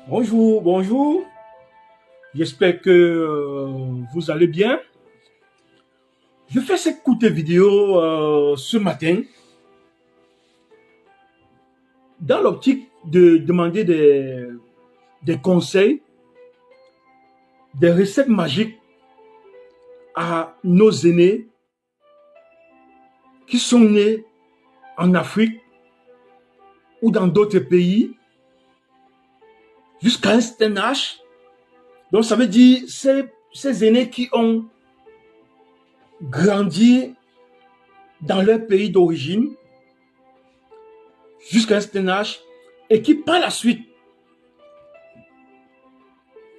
Bonjour, bonjour. J'espère que vous allez bien. Je fais cette courte vidéo ce matin dans l'optique de demander des conseils, des recettes magiques à nos aînés qui sont nés en Afrique ou dans d'autres pays jusqu'à un certain âge. Donc ça veut dire ces aînés qui ont grandi dans leur pays d'origine jusqu'à un certain âge et qui par la suite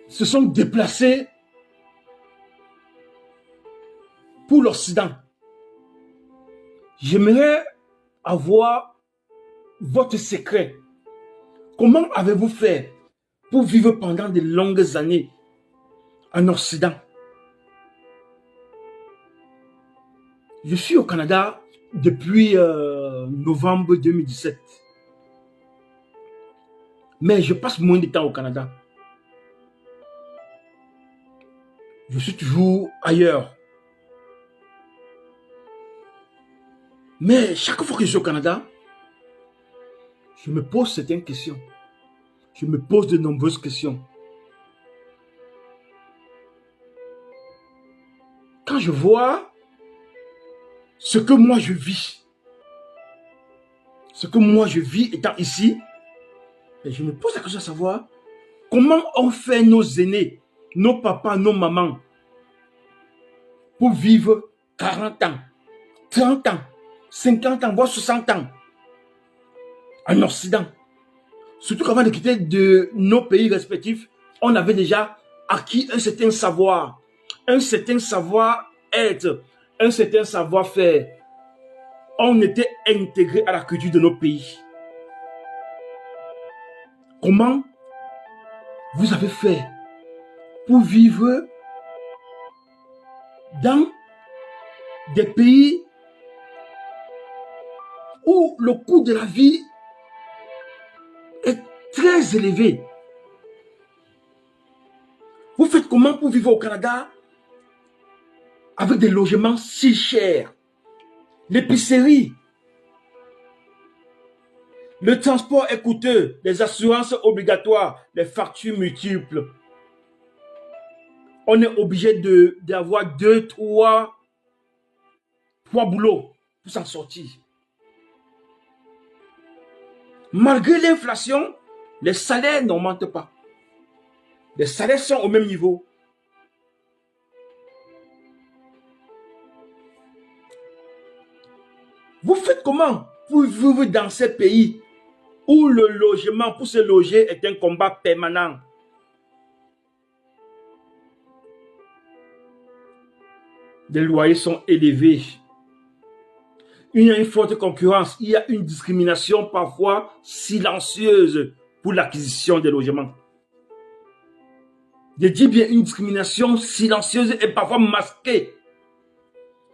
se sont déplacés pour l'Occident. J'aimerais avoir votre secret. Comment avez-vous fait pour vivre pendant de longues années en Occident? Je suis au Canada depuis novembre 2017. Mais je passe moins de temps au Canada. Je suis toujours ailleurs. Mais chaque fois que je suis au Canada, je me pose certaines questions. Je me pose de nombreuses questions. Quand je vois ce que moi je vis, étant ici, et je me pose la question de savoir comment ont fait nos aînés, nos papas, nos mamans, pour vivre 40 ans, 30 ans, 50 ans, voire 60 ans en Occident. Surtout qu'avant de quitter de nos pays respectifs, on avait déjà acquis un certain savoir, un certain savoir-être, un certain savoir-faire. On était intégré à la culture de nos pays. Comment vous avez fait pour vivre dans des pays où le coût de la vie est très élevé? Vous faites comment pour vivre au Canada avec des logements si chers, l'épicerie, le transport est coûteux, les assurances obligatoires, les factures multiples. On est obligé d'avoir deux, trois boulots pour s'en sortir. Malgré l'inflation, les salaires n'augmentent pas. Les salaires sont au même niveau. Vous faites comment pour vivre dans ces pays où le logement pour se loger est un combat permanent? Les loyers sont élevés. Il y a une forte concurrence. Il y a une discrimination parfois silencieuse pour l'acquisition des logements. Je dis bien une discrimination silencieuse et parfois masquée.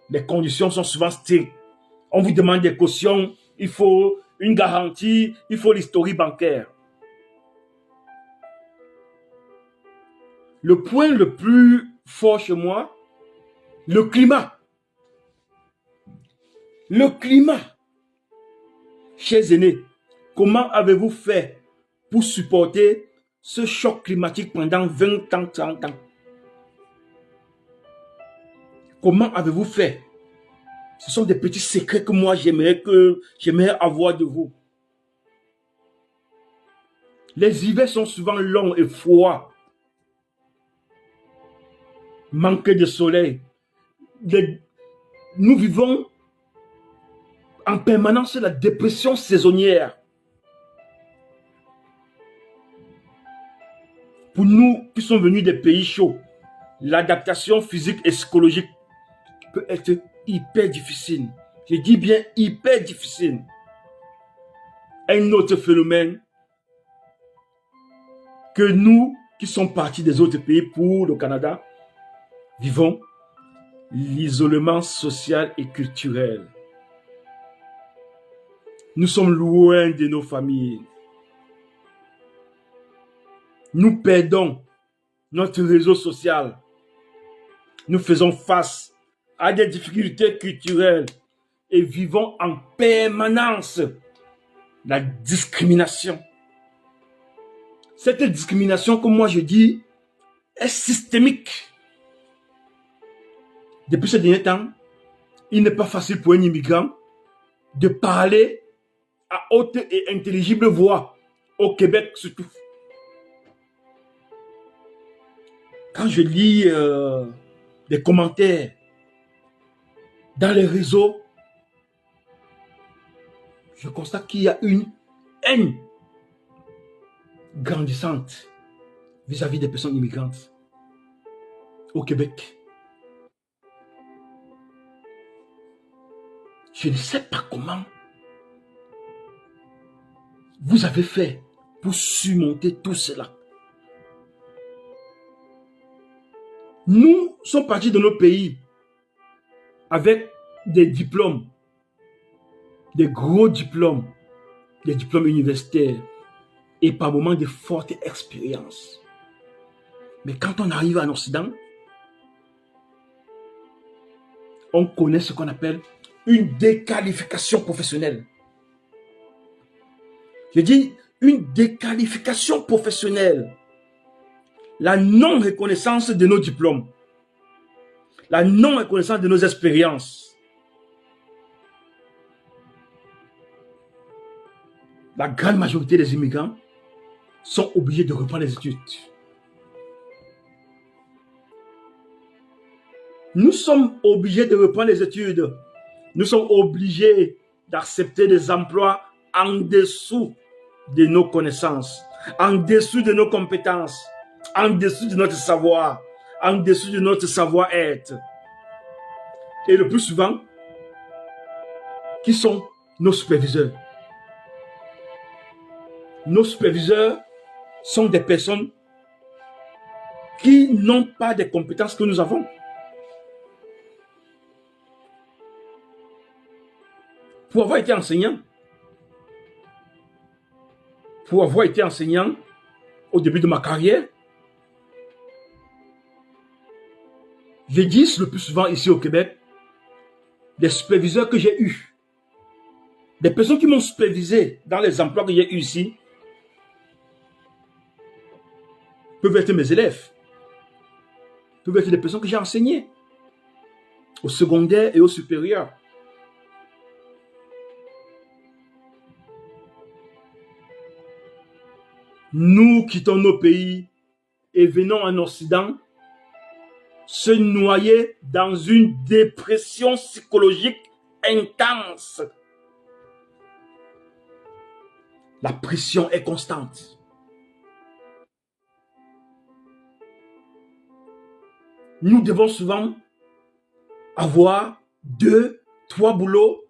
Les conditions sont souvent strictes. On vous demande des cautions, il faut une garantie, il faut l'historique bancaire. Le point le plus fort chez moi, le climat. Le climat. Chers aînés, comment avez-vous fait pour supporter ce choc climatique pendant 20 ans, 30 ans? Comment avez-vous fait? Ce sont des petits secrets que moi j'aimerais avoir de vous. Les hivers sont souvent longs et froids. Manque de soleil. Nous vivons en permanence la dépression saisonnière. Pour nous qui sommes venus des pays chauds, l'adaptation physique et psychologique peut être hyper difficile. Je dis bien hyper difficile. Un autre phénomène que nous qui sommes partis des autres pays pour le Canada vivons, l'isolement social et culturel. Nous sommes loin de nos familles. nous perdons notre réseau social. Nous faisons face à des difficultés culturelles et vivons en permanence la discrimination. Cette discrimination, comme moi je dis, est systémique. Depuis ce dernier temps, il n'est pas facile pour un immigrant de parler à haute et intelligible voix, au Québec surtout. Quand je lis des commentaires dans les réseaux, je constate qu'il y a une haine grandissante vis-à-vis des personnes immigrantes au Québec. Je ne sais pas comment vous avez fait pour surmonter tout cela. Nous sommes partis de nos pays avec des diplômes, des gros diplômes, des diplômes universitaires et par moments de fortes expériences. Mais quand on arrive en Occident, on connaît ce qu'on appelle une déqualification professionnelle. Je dis une déqualification professionnelle. La non-reconnaissance de nos diplômes. La non-reconnaissance de nos expériences. La grande majorité des immigrants sont obligés de reprendre les études. Nous sommes obligés de reprendre les études. Nous sommes obligés d'accepter des emplois en dessous de nos connaissances, en dessous de nos compétences, en dessous de notre savoir, en dessous de notre savoir-être. Et le plus souvent, qui sont nos superviseurs? Nos superviseurs sont des personnes qui n'ont pas des compétences que nous avons. Pour avoir été enseignant, au début de ma carrière, je dis le plus souvent ici au Québec, des superviseurs que j'ai eus, des personnes qui m'ont supervisé dans les emplois que j'ai eus ici, peuvent être mes élèves, peuvent être des personnes que j'ai enseignées, au secondaire et au supérieur. Nous quittons nos pays et venons en Occident se noyer dans une dépression psychologique intense. La pression est constante. Nous devons souvent avoir 2, 3 boulots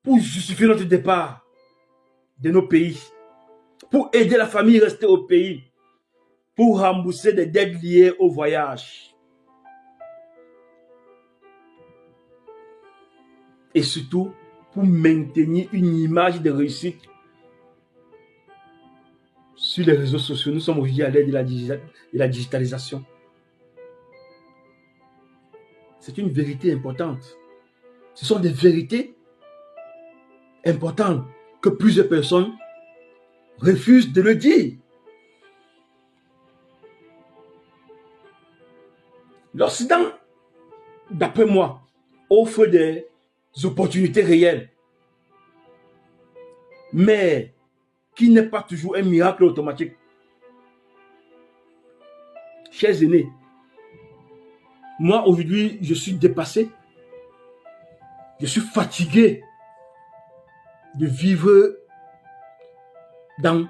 pour justifier notre départ de nos pays, pour aider la famille à rester au pays, pour rembourser des dettes liées au voyage. Et surtout, pour maintenir une image de réussite sur les réseaux sociaux. Nous sommes aujourd'hui à l'aide de la digitalisation. C'est une vérité importante. Ce sont des vérités importantes que plusieurs personnes refusent de le dire. L'Occident, d'après moi, offre des opportunités réelles, mais qui n'est pas toujours un miracle automatique. Chers aînés, moi aujourd'hui, je suis dépassé, je suis fatigué de vivre dans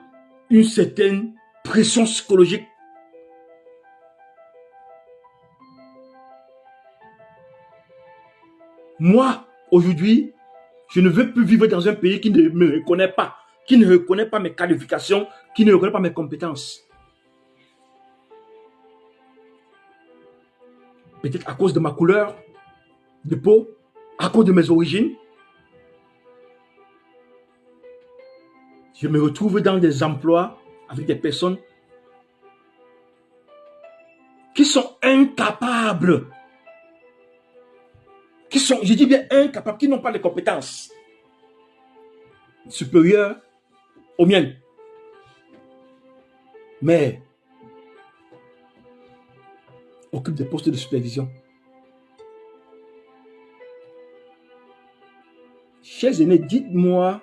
une certaine pression psychologique. Moi, aujourd'hui, je ne veux plus vivre dans un pays qui ne me reconnaît pas, qui ne reconnaît pas mes qualifications, qui ne reconnaît pas mes compétences. Peut-être à cause de ma couleur de peau, à cause de mes origines. Je me retrouve dans des emplois avec des personnes qui sont incapables, qui sont, je dis bien incapables, qui n'ont pas les compétences supérieures aux miennes. Mais occupent des postes de supervision. Chers aînés, dites-moi,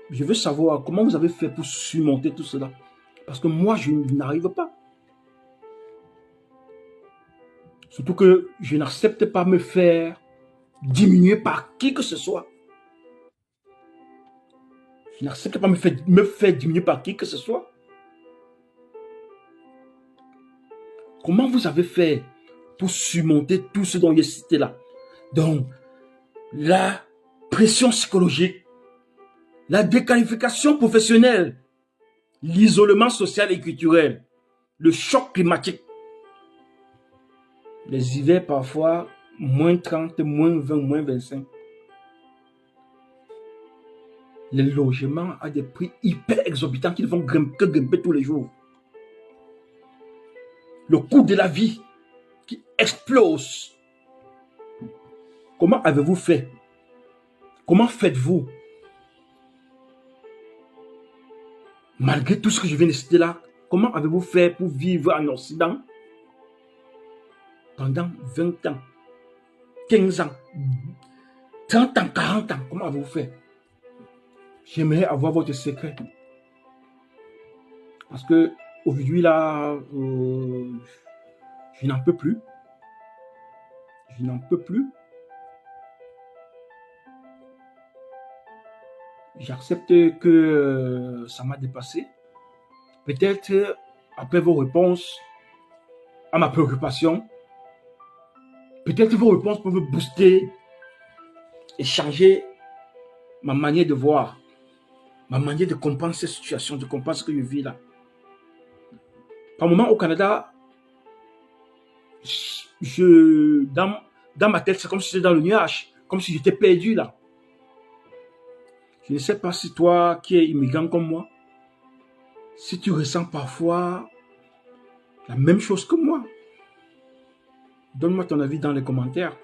je veux savoir comment vous avez fait pour surmonter tout cela. Parce que moi, je n'arrive pas. Surtout que je n'accepte pas me faire diminuer par qui que ce soit. Je n'accepte pas me faire diminuer par qui que ce soit. Comment vous avez fait pour surmonter tout ce dont j'ai cité là? Donc, la pression psychologique, la déqualification professionnelle, l'isolement social et culturel, le choc climatique, les hivers parfois, moins 30, moins 20, moins 25. Les logements à des prix hyper exorbitants qui ne vont que grimper tous les jours. Le coût de la vie qui explose. Comment avez-vous fait? Comment faites-vous? Malgré tout ce que je viens de citer là, comment avez-vous fait pour vivre en Occident pendant 20 ans, 15 ans, 30 ans, 40 ans? Comment avez-vous fait? J'aimerais avoir votre secret. Parce que aujourd'hui là, je n'en peux plus. Je n'en peux plus. J'accepte que ça m'a dépassé. Peut-être après vos réponses à ma préoccupation, peut-être vos réponses peuvent booster et changer ma manière de voir, ma manière de comprendre cette situation, de comprendre ce que je vis là. Par moment au Canada, dans ma tête, c'est comme si j'étais dans le nuage, comme si j'étais perdu là. Je ne sais pas si toi qui es immigrant comme moi, si tu ressens parfois la même chose que moi. Donne-moi ton avis dans les commentaires.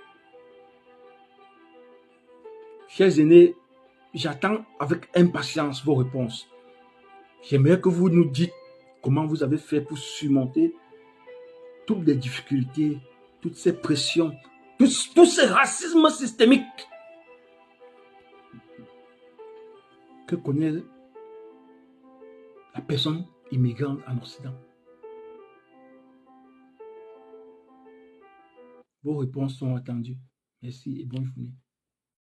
Chers aînés, j'attends avec impatience vos réponses. J'aimerais que vous nous dites comment vous avez fait pour surmonter toutes les difficultés, toutes ces pressions, tout ce racisme systémique que connaît la personne immigrante en Occident. Vos réponses sont attendues. Merci et bonne journée.